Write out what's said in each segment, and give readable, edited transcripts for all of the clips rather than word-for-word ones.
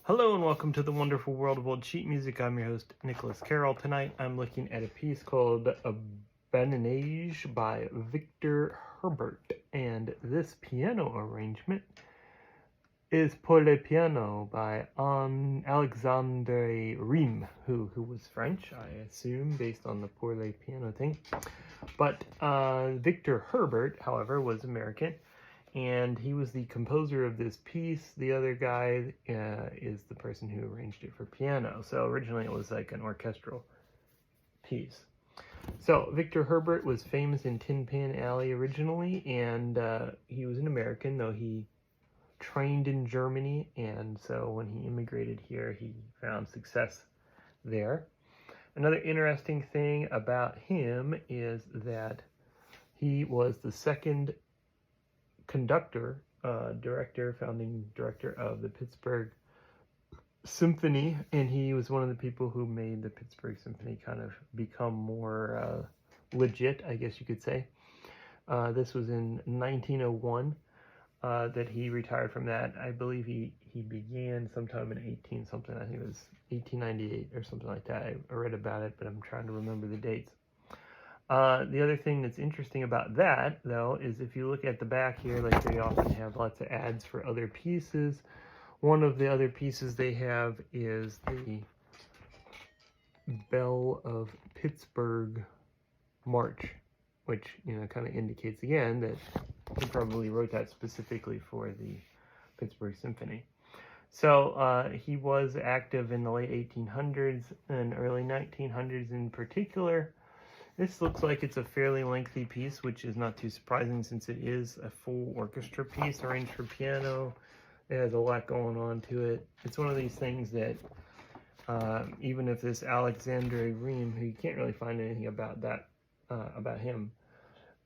Hello and welcome to the wonderful world of old sheet music. I'm your host, Nicholas Carroll. Tonight I'm looking at a piece called Badinage by Victor Herbert. And this piano arrangement is Pour le Piano by Alexandre Riem, who was French, I assume, based on the Pour le Piano thing. But Victor Herbert, however, was American. And he was the composer of this piece. The other guy is the person who arranged it for piano. So originally it was like an orchestral piece. So Victor Herbert was famous in Tin Pan Alley originally, and he was an American, though he trained in Germany. And so when he immigrated here, he found success there. Another interesting thing about him is that he was the second conductor, founding director of the Pittsburgh Symphony, and he was one of the people who made the Pittsburgh Symphony kind of become more legit, I guess you could say. This was in 1901 that he retired from that. I believe he began sometime in 18 something. I think it was 1898 or something like that. I read about it, but I'm trying to remember the dates. The other thing that's interesting about that, though, is if you look at the back here, like they often have lots of ads for other pieces. One of the other pieces they have is the Belle of Pittsburgh March, which, kind of indicates again that he probably wrote that specifically for the Pittsburgh Symphony. So he was active in the late 1800s and early 1900s in particular. This looks like it's a fairly lengthy piece, which is not too surprising since it is a full orchestra piece arranged for piano. It has a lot going on to it. It's one of these things that even if this Alexandre Riem, who you can't really find anything about that, about him,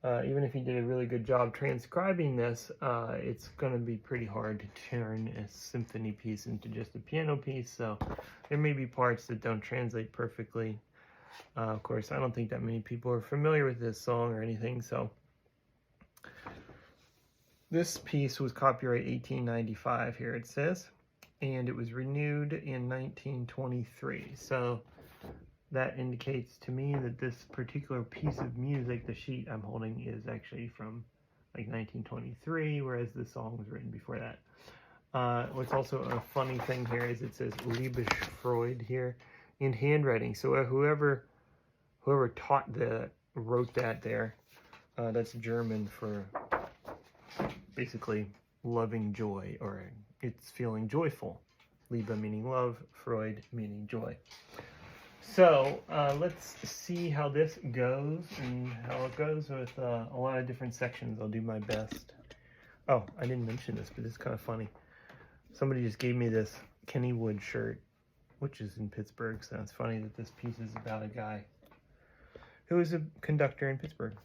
even if he did a really good job transcribing this, it's going to be pretty hard to turn a symphony piece into just a piano piece. So there may be parts that don't translate perfectly. Of course, I don't think that many people are familiar with this song or anything, so. This piece was copyright 1895, here it says, and it was renewed in 1923. So that indicates to me that this particular piece of music, the sheet I'm holding, is actually from like 1923, whereas the song was written before that. What's also a funny thing here is it says Liebesfreude here in handwriting. So whoever wrote that there, that's German for basically loving joy, or it's feeling joyful. Liebe meaning love, Freud meaning joy. So let's see how this goes and how it goes with a lot of different sections. I'll do my best. Oh, I didn't mention this, but it's kind of funny. Somebody just gave me this Kennywood shirt, which is in Pittsburgh, so it's funny that this piece is about a guy who was a conductor in Pittsburgh.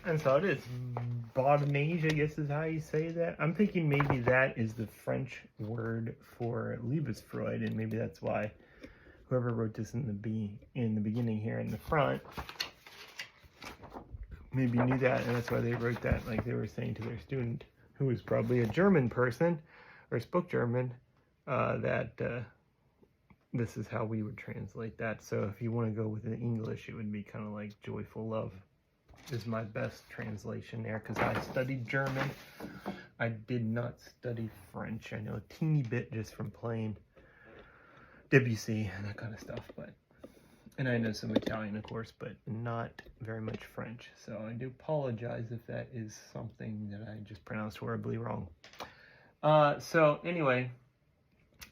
And so it is. Badinage, I guess is how you say that. I'm thinking maybe that is the French word for Liebesfreude, and maybe that's why whoever wrote this in the beginning here in the front maybe knew that, and that's why they wrote that, like they were saying to their student, who was probably a German person or spoke German, that this is how we would translate that. So if you want to go with the English, it would be kind of like joyful love is my best translation there, because I studied German. I did not study French. I know a teeny bit just from playing Debussy and that kind of stuff, and I know some Italian, of course, but not very much French. So I do apologize if that is something that I just pronounced horribly wrong. So anyway,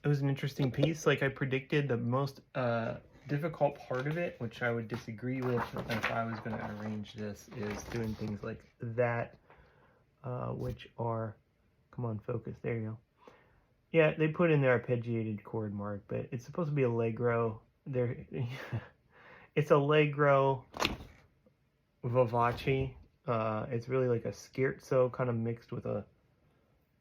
it was an interesting piece. Like I predicted, the most difficult part of it, which I would disagree with if I was going to arrange this, is doing things like that, which are, come on, focus, there you go. Yeah, they put in their arpeggiated chord mark, but it's supposed to be allegro. There, it's allegro vivace. It's really like a scherzo kind of mixed with a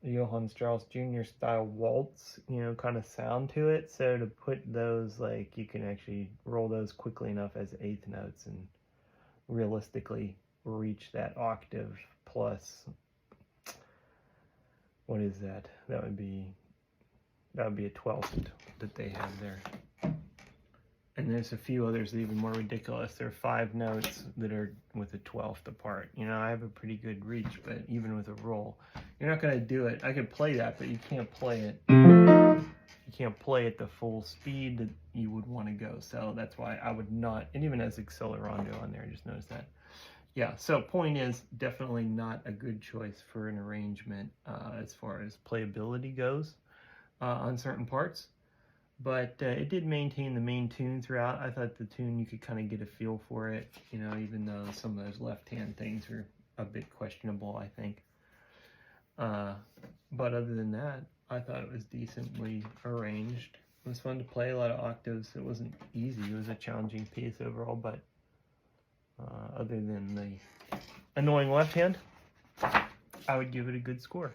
Johann Strauss Jr. style waltz, kind of sound to it. So to put those, like, you can actually roll those quickly enough as eighth notes and realistically reach that octave plus, what is that? That would be a 12th that they have there. And there's a few others that are even more ridiculous. There are 5 notes that are with a 12th apart. I have a pretty good reach, but even with a roll, you're not going to do it. I could play that, but you can't play it. You can't play at the full speed that you would want to go. So that's why I would not, and even as accelerando on there, I just noticed that. Yeah, so point is, definitely not a good choice for an arrangement as far as playability goes on certain parts. But it did maintain the main tune throughout. I thought the tune, you could kind of get a feel for it, even though some of those left-hand things were a bit questionable, I think. But other than that, I thought it was decently arranged. It was fun to play, a lot of octaves. It wasn't easy. It was a challenging piece overall, but other than the annoying left hand, I would give it a good score.